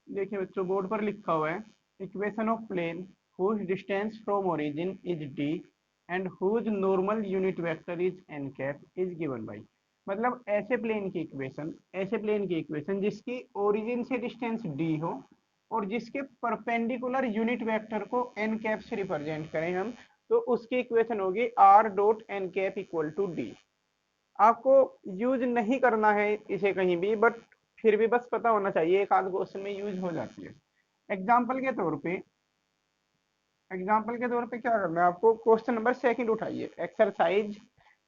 देखिए बच्चों, बोर्ड पर लिखा हुआ है equation of plane whose distance from origin is d and whose normal unit vector is n cap is given by। मतलब ऐसे प्लेन की इक्वेशन जिसकी ओरिजिन से डिस्टेंस d हो और जिसके परपेंडिकुलर यूनिट वेक्टर को n कैप से रिप्रेजेंट करें हम, तो उसकी इक्वेशन होगी r dot n cap equal to d। आपको यूज नहीं करना है इसे कहीं भी, बट फिर भी बस पता होना चाहिए, एक आध क्वेश्चन में यूज हो जाती है। एग्जाम्पल के तौर पे एग्जाम्पल के तौर पे क्या करना है आपको, क्वेश्चन नंबर सेकंड उठाइए, एक्सरसाइज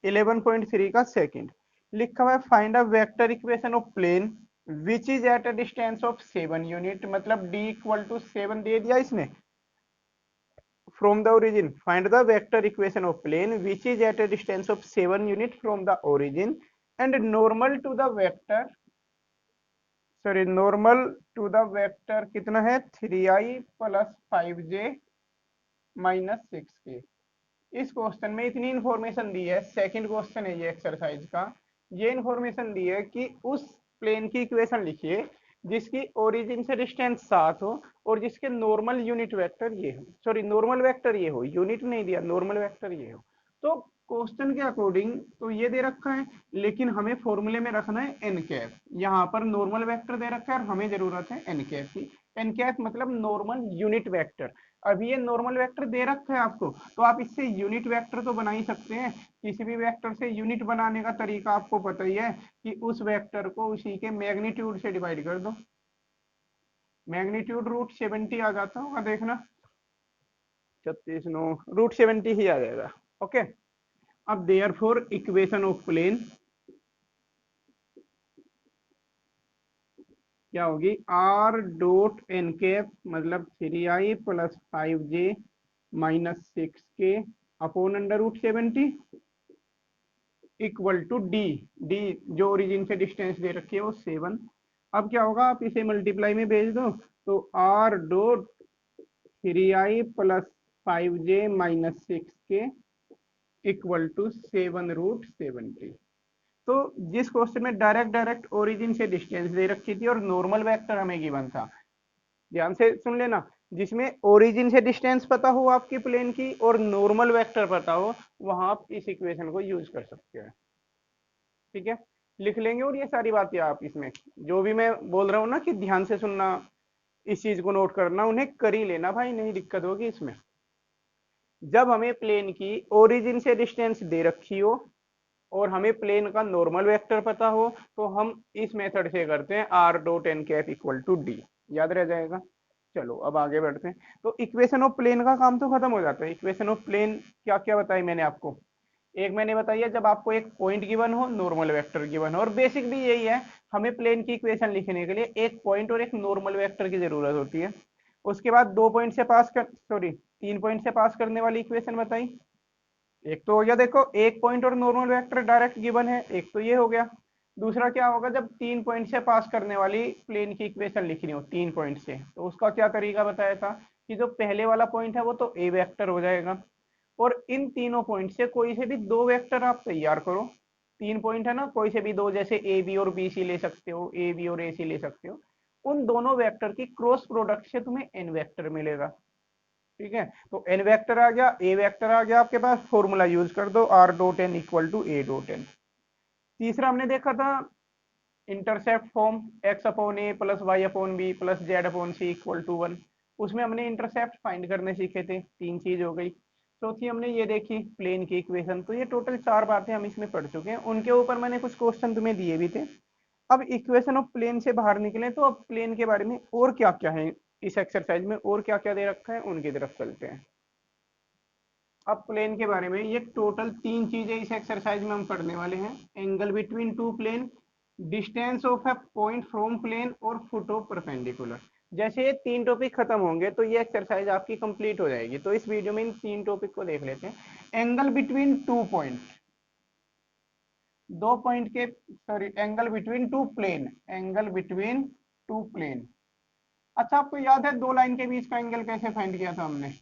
11.3 का सेकंड। लिखा हुआ है find a vector equation of plane which is at a distance of 7 unit. मतलब d इक्वल टू 7 दे दिया इसने from the origin। find the vector equation of plane which is at a distance of 7 unit from the origin and normal to the vector, sorry normal to the vector कितना है 3i plus 5j minus 6k। इस question में इतनी information दी है, second question है ये exercise का। ये इंफॉर्मेशन दी है कि उस प्लेन की इक्वेशन लिखिए जिसकी ओरिजिन से डिस्टेंस 7 हो और जिसके नॉर्मल यूनिट वेक्टर ये हो, सॉरी नॉर्मल वेक्टर ये हो, यूनिट नहीं दिया, नॉर्मल वेक्टर ये हो। तो क्वेश्चन के अकॉर्डिंग तो ये दे रखा है, लेकिन हमें फॉर्मूले में रखना है एन कैप। यहाँ पर नॉर्मल वेक्टर दे रखा है और हमें जरूरत है एन कैप की। एन कैप मतलब नॉर्मल यूनिट वेक्टर। अब ये नॉर्मल वेक्टर दे रखा है आपको, तो आप इससे यूनिट वेक्टर तो बना ही सकते हैं। किसी भी वेक्टर से यूनिट बनाने का तरीका आपको पता ही है कि उस वेक्टर को उसी के मैग्नीट्यूड से डिवाइड कर दो। मैग्नीट्यूड रूट 70 आ जाता होगा, देखना 36 9 रूट 70 ही आ जाएगा। ओके, अब देयरफॉर इक्वेशन ऑफ प्लेन क्या होगी, आर डॉट एन कैप मतलब 3i plus 5j minus 6k upon under root 70 equal to D. D जो ओरिजिन से डिस्टेंस दे रखी है वो 7। अब क्या होगा, आप इसे मल्टीप्लाई में भेज दो, तो r dot 3i plus 5j minus 6k equal to 7 root 70। तो जिस क्वेश्चन में डायरेक्ट डायरेक्ट ओरिजिन से डिस्टेंस दे रखी थी और नॉर्मल वेक्टर हमें गिवन था, ध्यान से सुन लेना, जिसमें ओरिजिन से डिस्टेंस पता हो आपकी प्लेन की और नॉर्मल वेक्टर पता हो, वहां आप इस इक्वेशन को यूज कर सकते हैं। ठीक है, लिख लेंगे। और ये सारी बातें आप इसमें जो भी मैं बोल रहा हूँ ना कि ध्यान से सुनना, इस चीज को नोट करना, उन्हें कर ही लेना भाई, नहीं दिक्कत होगी इसमें। जब हमें प्लेन की ओरिजिन से डिस्टेंस दे रखी हो और हमें प्लेन का नॉर्मल वेक्टर पता हो, तो हम इस मेथड से करते हैं r dot n cap equal to d. याद रह जाएगा। चलो अब आगे बढ़ते हैं। तो इक्वेशन ऑफ प्लेन का काम तो खत्म हो जाता है। इक्वेशन ऑफ प्लेन क्या क्या बताई मैंने आपको, एक मैंने बताई है जब आपको एक पॉइंट गिवन हो, नॉर्मल वेक्टर गिवन हो, और बेसिक भी यही है, हमें प्लेन की इक्वेशन लिखने के लिए एक पॉइंट और एक नॉर्मल वेक्टर की जरूरत होती है। उसके बाद 2 पॉइंट से पास कर, सॉरी 3 पॉइंट से पास करने वाली इक्वेशन बताई। एक तो हो गया, देखो एक पॉइंट और नॉर्मल वेक्टर डायरेक्ट गिवन है, एक तो ये हो गया। दूसरा क्या होगा, जब 3 पॉइंट से पास करने वाली प्लेन की इक्वेशन लिखनी हो 3 पॉइंट से, तो उसका क्या तरीका बताया था कि जो पहले वाला पॉइंट है वो तो ए वेक्टर हो जाएगा, और इन तीनों पॉइंट से कोई से भी दो वेक्टर आप तैयार करो। 3 पॉइंट है ना, कोई से भी दो, जैसे ए बी और बी सी ले सकते हो, ए बी और ए सी ले सकते हो। उन दोनों वेक्टर की क्रॉस प्रोडक्ट से तुम्हें एन वेक्टर मिलेगा। ठीक है, तो एन वेक्टर आ गया, ए वेक्टर आ गया आपके पास, फॉर्मूला यूज कर दो r dot n equal to a dot n. तीसरा हमने देखा था intercept form, x upon a plus y upon b plus z upon c equal to 1। उसमें हमने इंटरसेप्ट फाइंड करने सीखे थे, 3 चीज हो गई। चौथी हमने ये देखी प्लेन की इक्वेशन। तो ये टोटल 4 बातें हम इसमें पढ़ चुके हैं, उनके ऊपर मैंने कुछ क्वेश्चन तुम्हें दिए भी थे। अब इक्वेशन ऑफ प्लेन से बाहर निकले तो अब प्लेन के बारे में और क्या क्या है इस एक्सरसाइज में, और क्या क्या दे रखा है उनकी तरफ चलते हैं। अब प्लेन के बारे में, ये टोटल 3 चीजें इस एक्सरसाइज में हम पढ़ने वाले हैं। Angle between two plane, distance of a point from plane और फुट ऑफ परपेंडिकुलर। जैसे ये 3 टॉपिक खत्म होंगे तो ये एक्सरसाइज आपकी कंप्लीट हो जाएगी। तो इस वीडियो में इन 3 टॉपिक को देख लेते हैं। एंगल बिटवीन टू पॉइंट, दो पॉइंट के, sorry angle between two plane, angle between two plane. अच्छा आपको याद है दो लाइन के बीच का एंगल कैसे फाइंड किया था हमने,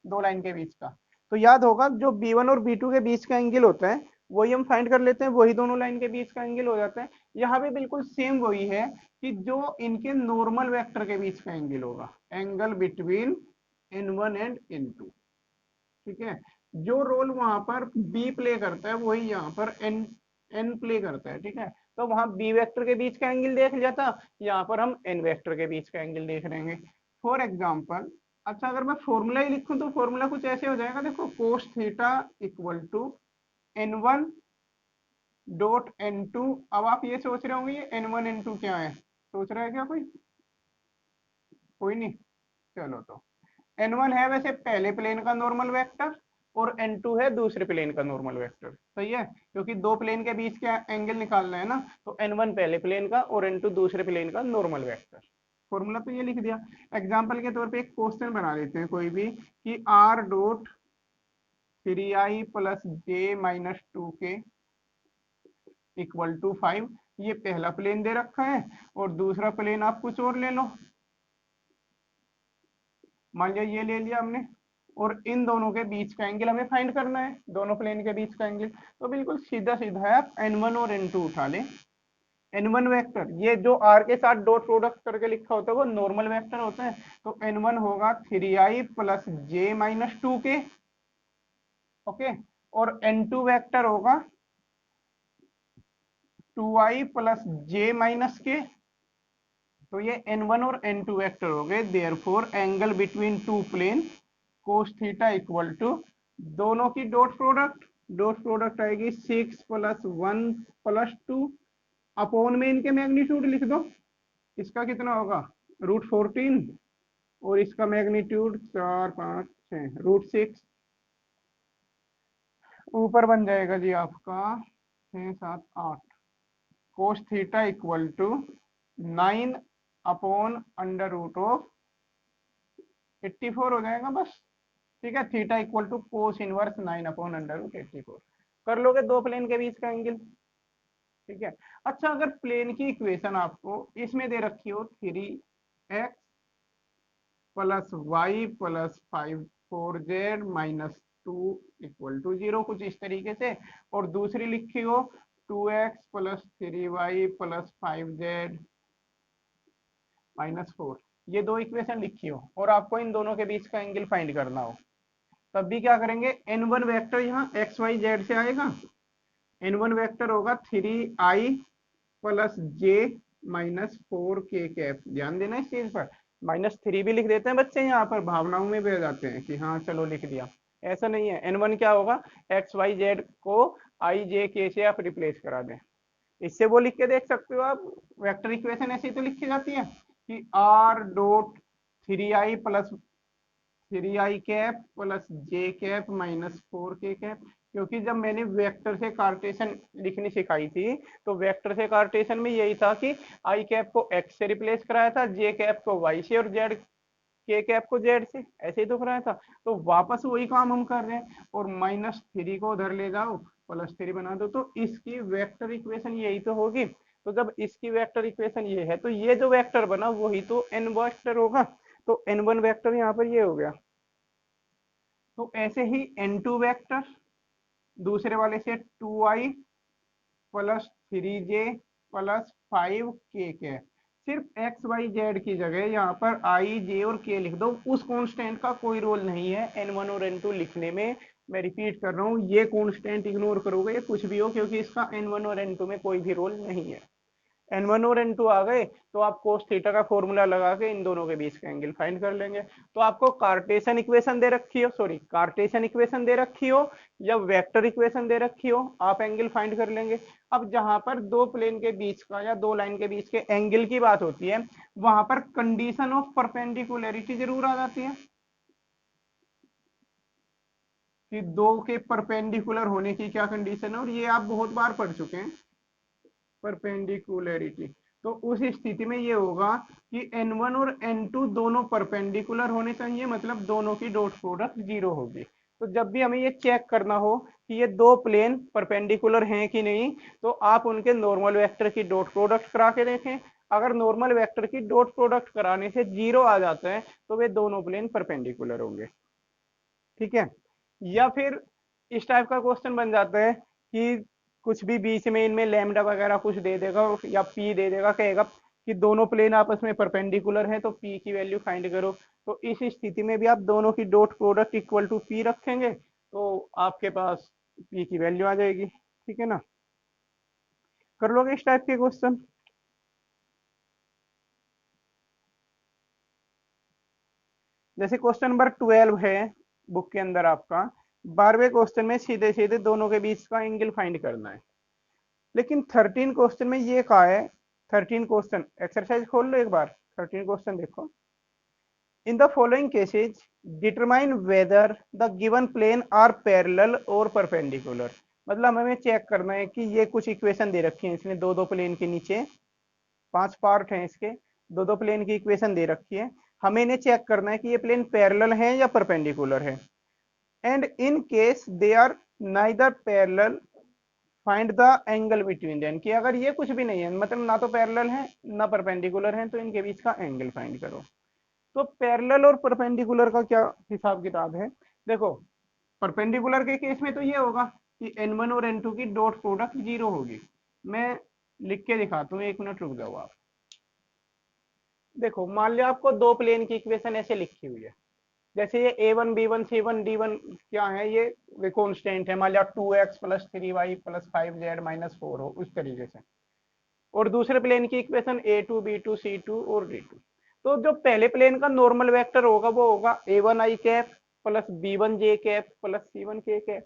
दो लाइन के बीच का? तो याद होगा जो B1 और B2 के बीच का एंगल होता है वही हम फाइंड कर लेते हैं, वही दोनों लाइन के बीच का एंगल हो जाता है। यहाँ पे बिल्कुल सेम वही है कि जो इनके नॉर्मल वेक्टर के बीच का एंगल होगा, angle between n1 and n2। ठीक है, जो रोल वहां पर बी प्ले करता है वही यहाँ पर एन प्ले करता है। ठीक है, तो वहां बी वेक्टर के बीच का एंगल देख लिया था, यहाँ पर हम एन वेक्टर के बीच का एंगल देख लेंगे। फॉर एग्जाम्पल, अच्छा अगर मैं फॉर्मूला ही लिखूं तो फॉर्मूला कुछ ऐसे हो जाएगा, देखो cos theta equal to n1 dot n2। अब आप ये सोच रहे होंगे ये n1 n2 क्या है, सोच रहा है क्या कोई? कोई नहीं, चलो तो n1 है वैसे पहले प्लेन का नॉर्मल वेक्टर, और n2 है दूसरे प्लेन का नॉर्मल वेक्टर। सही है, क्योंकि दो प्लेन के बीच का एंगल निकालना है ना, तो n1 पहले प्लेन का और n2 दूसरे प्लेन का नॉर्मल वेक्टर। फॉर्मूला तो ये लिख दिया। एग्जाम्पल के तौर पे एक क्वेश्चन बना लेते हैं कोई भी, कि r dot 3i plus j minus 2k equal to 5। ये पहला प्लेन दे रखा है, और दूसरा प्लेन आप कुछ और ले लो, मान लिया ये ले लिया हमने, और इन दोनों के बीच का एंगल हमें फाइंड करना है, दोनों प्लेन के बीच का एंगल। तो बिल्कुल सीधा सीधा है, आप n1 और n2 उठा लें। n1 वेक्टर, ये जो r के साथ डॉट प्रोडक्ट करके लिखा होता है वो नॉर्मल वेक्टर होता है, तो n1 होगा 3i plus j minus 2k। Okay, और n2 वेक्टर होगा 2i प्लस जे माइनस के। तो ये n1 और n2 वेक्टर हो गए, therefore angle between two plane cos theta equal to, दोनों की डॉट प्रोडक्ट, डॉट प्रोडक्ट आएगी 6 प्लस 1 प्लस 2, अपॉन में इनके मैग्नीट्यूड लिख दो। इसका कितना होगा, √14, और इसका मैग्नीट्यूड 4 5 6 √6। ऊपर बन जाएगा जी आपका 6 7 8, cos theta equal to 9 upon under root of 84 हो जाएगा बस। ठीक है, theta equal to cos inverse 9 upon under root 84 कर लोगे दो प्लेन के बीच का एंगल। ठीक है, अच्छा अगर प्लेन की इक्वेशन आपको इसमें दे रखी हो 3x plus y plus 4z minus 2 equal to 0, कुछ इस तरीके से, और दूसरी लिखी हो 2x plus 3y plus 5z minus 4, ये दो इक्वेशन लिखी हो और आपको इन दोनों के बीच का एंगल फाइंड करना हो, तब भी क्या करेंगे, n1 वेक्टर यहाँ एक्स वाई जेड से आएगा। n1 वेक्टर होगा 3i plus j minus 4k cap. ध्यान देना इस चीज पर, -3 भी लिख देते हैं बच्चे यहाँ पर, भावनाओं में बह जाते हैं कि हाँ चलो लिख दिया, ऐसा नहीं है। n1 क्या होगा, एक्स वाई जेड को i j k से आप रिप्लेस करा दें, इससे वो लिख के देख सकते हो आप। वेक्टर इक्वेशन ऐसी तो लिखी जाती है कि r dot 3i plus 3i cap plus J cap minus 4k cap. क्योंकि जब मैंने वेक्टर से कार्टेशन लिखनी सिखाई थी, तो वेक्टर से कार्टेशन में यही था कि आई कैप को x से रिप्लेस कराया था, जे कैप को y से, और जेड के कैप को z से, ऐसे ही तो कराया था। तो वापस वही काम हम कर रहे हैं, और -3 को उधर ले जाओ, +3 बना दो, तो इसकी वेक्टर इक्वेशन यही तो होगी। तो जब इसकी वेक्टर इक्वेशन ये है, तो ये जो वेक्टर बना वही तो n वेक्टर होगा। तो n1 वेक्टर यहाँ पर ये हो गया। तो ऐसे ही n2 वेक्टर, दूसरे वाले से 2i plus 3j plus 5k के, सिर्फ एक्स वाई जेड की जगह यहाँ पर आई जे और के लिख दो, उस कांस्टेंट का कोई रोल नहीं है n1 और n2 लिखने में। मैं रिपीट कर रहा हूँ, ये कांस्टेंट इग्नोर करोगे ये कुछ भी हो, क्योंकि इसका n1 और n2 में कोई भी रोल नहीं है। n1 और n2 आ गए तो आप कोस थीटा का फॉर्मूला लगा के इन दोनों के बीच का एंगल फाइंड कर लेंगे। तो आपको कार्टेशियन इक्वेशन दे रखी हो, सॉरी कार्टेशियन इक्वेशन दे रखी हो या वेक्टर इक्वेशन दे रखी हो, आप एंगल फाइंड कर लेंगे। अब जहां पर दो प्लेन के बीच का या दो लाइन के बीच के एंगल की बात होती है, वहां पर कंडीशन ऑफ परपेंडिकुलरिटी जरूर आ जाती है, कि दो के परपेंडिकुलर होने की क्या कंडीशन है, और ये आप बहुत बार पढ़ चुके हैं, परपेंडिकुलरिटी। तो उस स्थिति में ये होगा कि n1 और n2 दोनों परपेंडिकुलर होने चाहिए, मतलब दोनों की डॉट प्रोडक्ट 0 होगी। तो जब भी हमें ये चेक करना हो कि ये दो प्लेन परपेंडिकुलर हैं कि नहीं, तो आप उनके नॉर्मल वेक्टर की डॉट प्रोडक्ट करा के देखें। अगर नॉर्मल वेक्टर की डॉट प्रोडक्ट कराने से 0 आ जाता है, तो वे दोनों प्लेन परपेंडिकुलर होंगे। ठीक है, या फिर इस टाइप का क्वेश्चन बन जाता है कि कुछ भी बीच में इनमें लैम्डा वगैरह कुछ दे देगा या पी दे देगा, कहेगा कि दोनों प्लेन आपस में परपेंडिकुलर हैं तो पी की वैल्यू फाइंड करो। तो इस स्थिति में भी आप दोनों की dot product equal to p रखेंगे तो आपके पास पी की वैल्यू आ जाएगी। ठीक है ना, कर लोगे इस टाइप के क्वेश्चन। जैसे क्वेश्चन नंबर 12 है बुक के अंदर आपका, 12वें क्वेश्चन में सीधे सीधे दोनों के बीच का एंगल फाइंड करना है। लेकिन 13 क्वेश्चन में ये कहा है, 13 क्वेश्चन एक्सरसाइज खोल लो एक बार, 13 क्वेश्चन देखो। In the following cases determine whether the given plane are parallel और परपेंडिकुलर। मतलब हमें चेक करना है कि ये कुछ इक्वेशन दे रखी है इसने, दो दो प्लेन के नीचे 5 पार्ट हैं इसके, दो दो प्लेन की इक्वेशन दे रखी है। हमें इन्हें चेक करना है कि ये प्लेन पैरेलल है या परपेंडिकुलर है। And in case they are neither parallel find the angle between them, कि अगर ये कुछ भी नहीं है, मतलब ना तो पैरेलल है ना परपेंडिकुलर है, तो इनके बीच का एंगल फाइंड करो। तो पैरेलल और परपेंडिकुलर का क्या हिसाब किताब है, देखो परपेंडिकुलर के केस में तो ये होगा कि n1 और n2 की डॉट प्रोडक्ट 0 होगी। मैं लिख के दिखाता हूँ, 1 मिनट रुक जाओ आप। देखो मान लिया आपको दो प्लेन की इक्वेशन ऐसे लिखी हुई है, जैसे ये a1 b1 c1 d1 क्या है, ये कॉन्स्टेंट है, मान लिया 2x plus 3y plus 5z minus 4 हो उस तरीके से। और दूसरे प्लेन की इक्वेशन a2 b2 c2 और d2। तो जो पहले प्लेन का नॉर्मल वेक्टर होगा वो होगा a1 i cap plus b1 j cap plus c1 k cap.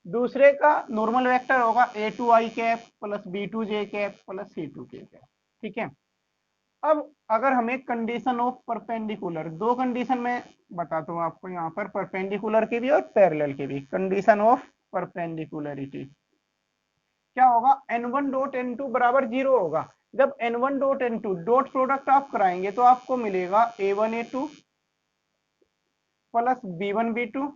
दूसरे का नॉर्मल वेक्टर होगा a2 i cap plus b2 j cap plus c2 k cap. ठीक है, अब अगर हमें कंडीशन ऑफ परपेंडिकुलर, दो कंडीशन में बताता हूँ आपको यहाँ पर, परपेंडिकुलर की भी और पैरेलल की भी। कंडीशन ऑफ परपेंडिकुलरिटी क्या होगा, n1 डॉट n2 बराबर 0 होगा। जब n1 dot n2 dot product आप कराएंगे तो आपको मिलेगा a1 a2 plus b1 b2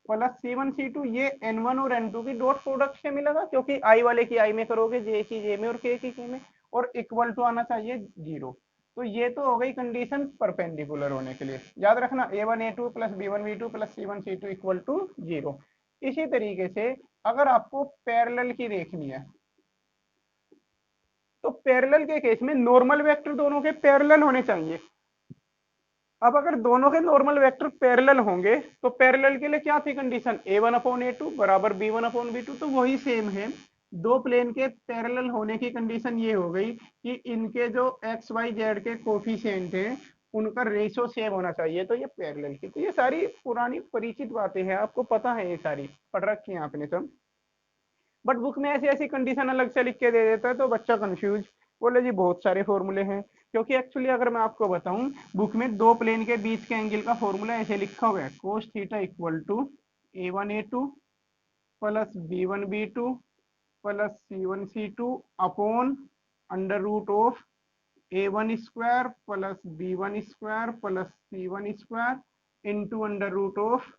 plus c1 c2। ये n1 और n2 की डॉट प्रोडक्ट से मिलेगा, क्योंकि i वाले की i में करोगे, j की j में और k की k में, और इक्वल टू आना चाहिए 0। तो ये तो हो गई कंडीशन परपेंडिकुलर होने के लिए, याद रखना a1 a2 plus b1 b2 plus c1 c2 equal to 0। इसी तरीके से अगर आपको पैरेलल की देखनी है तो पैरेलल के केस में नॉर्मल वेक्टर दोनों के पैरेलल होने चाहिए। अब अगर दोनों के नॉर्मल वेक्टर पैरेलल होंगे तो पैरेलल के लिए क्या थी कंडीशन, a1 अपॉन a2 बराबर b1 अपॉन b2। तो वही सेम है, दो प्लेन के पैरेलल होने की कंडीशन ये हो गई कि इनके जो एक्स वाई जेड के कोफिशिएंट हैं उनका रेशियो सेम होना चाहिए। तो ये पैरेलल की, तो ये सारी पुरानी परिचित बातें हैं, आपको पता है, ये सारी पढ़ रखी है आपने सब। बट बुक में ऐसी ऐसी कंडीशन अलग से लिख के दे देता है तो बच्चा कंफ्यूज, बोले जी बहुत सारे फॉर्मूले हैं। क्योंकि एक्चुअली अगर मैं आपको बताऊं, बुक में दो प्लेन के बीच के एंगल का फॉर्मूला ऐसे लिखा हुआ है, cos theta equal to a1 a2 plus b1 b2 plus c1 c2 upon under root of a1 square plus b1 square plus c1 square into under root of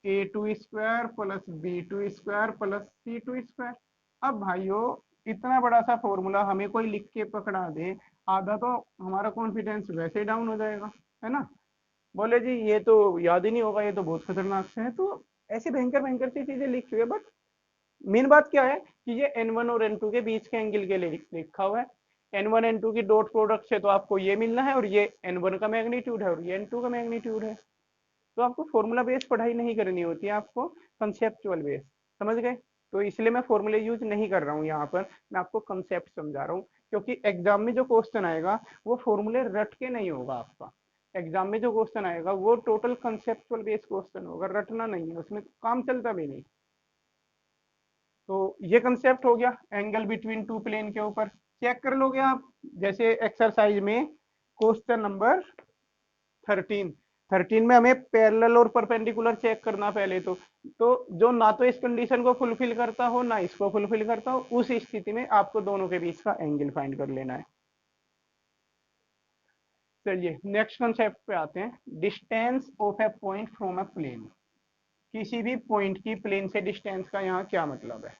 a2 square plus b2 square plus c2 square. अब भाइयों इतना बड़ा सा formula हमें कोई लिख के पकड़ा दे, आधा तो हमारा कॉन्फिडेंस वैसे डाउन हो जाएगा, है ना। बोले जी ये तो याद ही नहीं होगा, ये तो बहुत खतरनाक से है। तो ऐसी भयंकर भयंकर सी चीजें लिखी हुई है, बट मेन बात क्या है कि ये n1 और n2 के बीच के एंगल के लिए लिखा हुआ है। n1 n2 की डॉट प्रोडक्ट से तो आपको ये मिलना है, और ये n1 का मैग्नीट्यूड है और ये n2 का मैग्नीट्यूड है। तो आपको फॉर्मूला बेस्ड पढ़ाई नहीं करनी होती है, आपको कंसेप्चुअल बेस्ड, समझ गए। तो इसलिए मैं फॉर्मूले यूज नहीं कर रहा हूँ यहाँ पर, मैं आपको कंसेप्ट समझा रहा हूँ। क्योंकि एग्जाम में जो क्वेश्चन आएगा वो फॉर्मूले रट के नहीं होगा आपका। एग्जाम में जो क्वेश्चन आएगा वो टोटल कंसेप्चुअल बेस्ड क्वेश्चन होगा, रटना नहीं है, उसमें काम चलता भी नहीं। तो ये कंसेप्ट हो गया एंगल बिटवीन टू प्लेन के ऊपर, चेक कर लोगे आप। जैसे एक्सरसाइज में क्वेश्चन नंबर 13, 13 में हमें पैरेलल और परपेंडिकुलर चेक करना पहले तो जो ना तो इस कंडीशन को फुलफिल करता हो ना इसको फुलफिल करता हो, उस स्थिति में आपको दोनों के बीच का एंगल फाइंड कर लेना है। चलिए नेक्स्ट कंसेप्ट पे आते हैं, distance of a point from a plane. किसी भी पॉइंट की प्लेन से डिस्टेंस का यहाँ क्या मतलब है।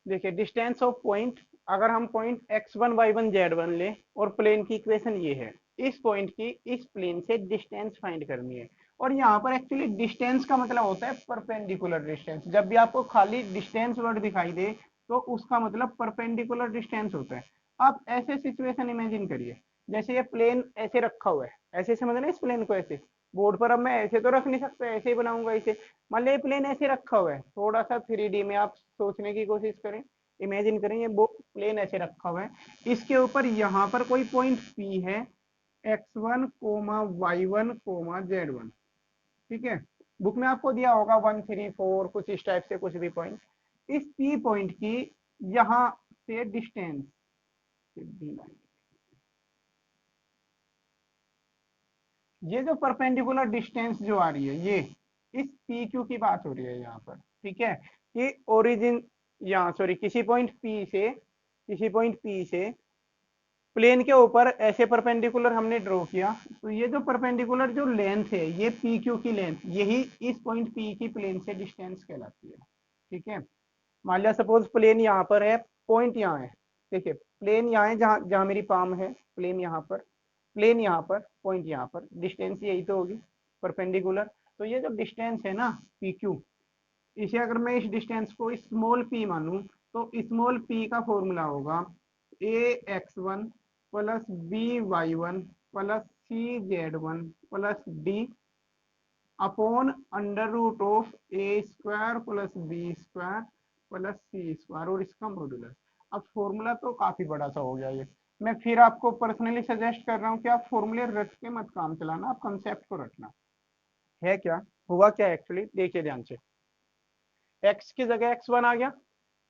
देखिए डिस्टेंस ऑफ पॉइंट, अगर हम पॉइंट x1 y1 z1 ले और प्लेन की इक्वेशन ये है, इस पॉइंट की इस प्लेन से डिस्टेंस फाइंड करनी है। और यहाँ पर एक्चुअली डिस्टेंस का मतलब होता है परपेंडिकुलर डिस्टेंस। जब भी आपको खाली डिस्टेंस वर्ड दिखाई दे तो उसका मतलब परपेंडिकुलर डिस्टेंस होता है। आप ऐसे सिचुएशन इमेजिन करिए, जैसे ये प्लेन ऐसे रखा हुआ है, ऐसे समझ ना इस प्लेन को, ऐसे बोर्ड पर अब मैं ऐसे तो रख नहीं सकता, ऐसे ही बनाऊंगा इसे। मान लीजिए प्लेन ऐसे रखा हुआ है, थोड़ा सा 3D में आप सोचने की कोशिश करें, इमेजिन करें ये प्लेन ऐसे रखा हुआ है, इसके ऊपर यहाँ पर कोई पॉइंट P है, x1 coma y1 coma z1, ठीक है। बुक में आपको दिया होगा 1 3 4 कुछ इस टाइप से कुछ भी पॉइंट। इस P पॉइंट की यहाँ से डिस्टेंस, ये जो परपेंडिकुलर डिस्टेंस जो आ रही है, ये इस पी क्यू की बात हो रही है यहाँ पर, ठीक है। कि ओरिजिन यहाँ सॉरी किसी पॉइंट पी से प्लेन के ऊपर ऐसे परपेंडिकुलर हमने ड्रॉ किया, तो ये जो परपेंडिकुलर जो लेंथ है, ये पी क्यू की लेंथ, यही इस पॉइंट पी की प्लेन से डिस्टेंस कहलाती है, ठीक है। मान लिया सपोज प्लेन यहाँ पर है, पॉइंट यहाँ है, देखिए प्लेन यहाँ है, जहाँ जहाँ मेरी पाम है, प्लेन यहाँ पर, प्लेन यहाँ पर, पॉइंट यहाँ पर, डिस्टेंस यही तो होगी परपेंडिकुलर। तो ये जो डिस्टेंस है ना पी क्यू, इसे अगर मैं इस डिस्टेंस को स्मॉल पी मानूं, तो स्मॉल पी का फॉर्मूला होगा ax1 plus by1 plus cz1 plus d upon under root of a square plus b square plus c square और इसका मॉड्यूलस। अब फॉर्मूला तो काफी बड़ा सा हो गया ये, मैं फिर आपको पर्सनली सजेस्ट कर रहा हूँ कि आप फॉर्मूले रट के मत काम चलाना, आप कंसेप्ट को रटना। है क्या, हुआ क्या एक्चुअली, देखिए ध्यान से। x की जगह x1 आ गया,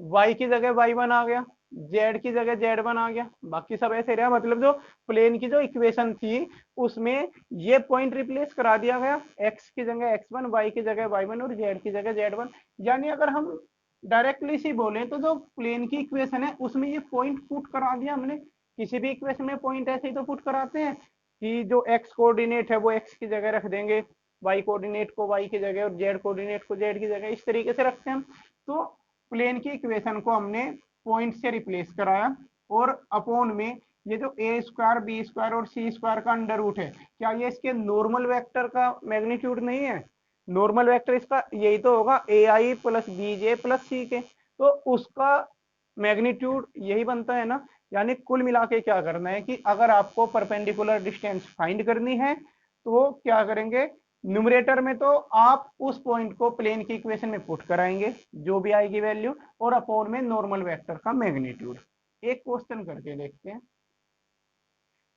y की जगह y1 आ गया, z की जगह z1 आ गया, बाकी सब ऐसे रहा। मतलब जो प्लेन की जो इक्वेशन थी उसमें ये पॉइंट रिप्लेस करा दिया गया, x की जगह x1, y की जगह y1 और z की जगह z1। यानी अगर हम डायरेक्टली सी बोले तो जो प्लेन की इक्वेशन है उसमें ये पॉइंट पुट करा दिया हमने। किसी भी इक्वेशन में पॉइंट ऐसे ही तो पुट कराते हैं कि जो x कोऑर्डिनेट है वो x की जगह रख देंगे, y कोऑर्डिनेट को y की जगह और z कोऑर्डिनेट को z की जगह, इस तरीके से रखते हैं हम। तो प्लेन की इक्वेशन को हमने पॉइंट से रिप्लेस कराया, और अपॉन में ये जो ए स्क्वायर बी स्क्वायर और सी स्क्वायर का अंडर रूट है, क्या ये इसके नॉर्मल वेक्टर का मैग्नीट्यूड नहीं है? नॉर्मल वेक्टर इसका यही तो होगा, ए आई प्लस बी जे प्लस सी के, तो उसका मैग्नीट्यूड यही बनता है ना। यानी कुल मिला के क्या करना है कि अगर आपको परपेंडिकुलर डिस्टेंस फाइंड करनी है तो क्या करेंगे, न्यूमरेटर में तो आप उस पॉइंट को प्लेन की इक्वेशन में पुट कराएंगे जो भी आएगी वैल्यू, और अपॉन में नॉर्मल वेक्टर का मैग्नीट्यूड। एक क्वेश्चन करके देखते हैं।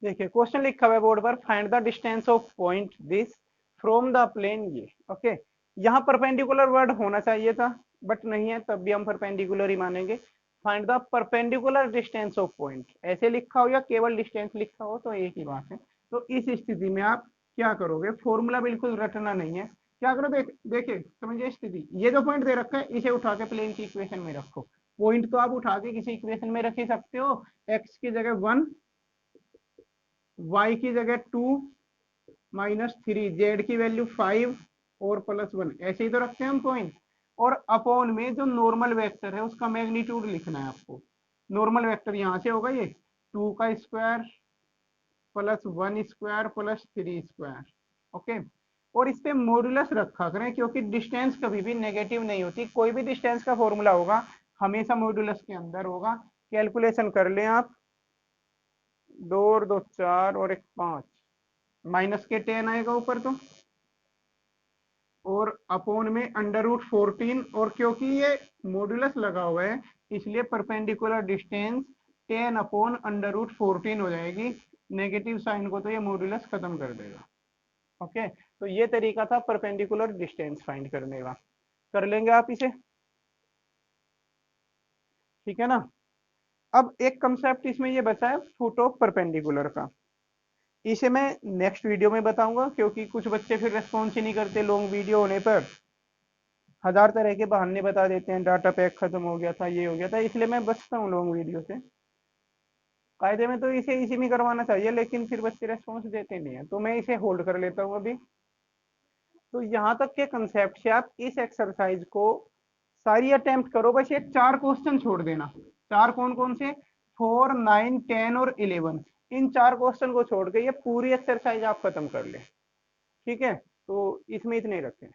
देखिए क्वेश्चन लिखा हुआ है बोर्ड पर, find the distance of point this from the plane ये। ओके, यहाँ परपेंडिकुलर वर्ड होना चाहिए था बट नहीं है, तब भी हम परपेंडिकुलर ही मानेंगे। Find the perpendicular distance of point, ऐसे लिखा हो या केवल डिस्टेंस लिखा हो तो एक ही बात है। तो इस स्थिति में आप क्या करोगे, फॉर्मूला बिल्कुल रटना नहीं है, क्या करो देखिए समझिए स्थिति, ये जो पॉइंट दे रखा है इसे उठा के प्लेन की इक्वेशन में रखो। पॉइंट तो आप उठा के किसी इक्वेशन में रख ही सकते हो, एक्स की जगह 1, y की जगह 2 माइनस 3, जेड की वैल्यू 5 और प्लस 1, ऐसे ही तो रखते हैं हम पॉइंट। और अपॉन में जो नॉर्मल वेक्टर है उसका मैग्नीट्यूड लिखना है आपको। नॉर्मल वेक्टर यहां से होगा ये 2 का square plus 1 square plus 3 square. Okay, और इस पे मॉड्यूलस रखा करें क्योंकि डिस्टेंस कभी भी नेगेटिव नहीं होती, कोई भी डिस्टेंस का फॉर्मूला होगा हमेशा मॉड्यूलस के अंदर होगा। कैलकुलेशन कर लें आप, 2 और 2 4 और 1 5, माइनस के 10 आएगा ऊपर तो, और अपॉन में अंडर रूट 14, और क्योंकि ये मॉड्यूलस लगा हुआ है इसलिए perpendicular distance 10 upon under root 14 हो जाएगी। नेगेटिव साइन को तो ये मॉड्यूलस खत्म कर देगा। ओके, तो ये तरीका था परपेंडिकुलर डिस्टेंस फाइंड करने का, कर लेंगे आप इसे, ठीक है ना। अब एक कंसेप्ट इसमें ये बचा है फुट ऑफ परपेंडिकुलर का, इसे मैं नेक्स्ट वीडियो में बताऊंगा क्योंकि कुछ बच्चे फिर रेस्पॉन्स ही नहीं करते, लॉन्ग वीडियो होने पर हजार तरह के बहाने बता देते हैं, डाटा पैक खत्म हो गया था, ये हो गया था, इसलिए मैं बचता हूँ लॉन्ग वीडियो से। कायदे में तो इसे इसी में करवाना चाहिए लेकिन फिर बच्चे रेस्पॉन्स देते नहीं है, तो मैं इसे होल्ड कर लेता हूँ अभी। तो यहाँ तक के कंसेप्ट से आप इस एक्सरसाइज को सारी अटेम्प्ट करो, बस ये 4 क्वेश्चन छोड़ देना। 4 कौन कौन से, 4 9 10 और 11, इन 4 क्वेश्चन को छोड़ के ये पूरी एक्सरसाइज आप खत्म कर ले, ठीक है। तो इसमें इतने रखें।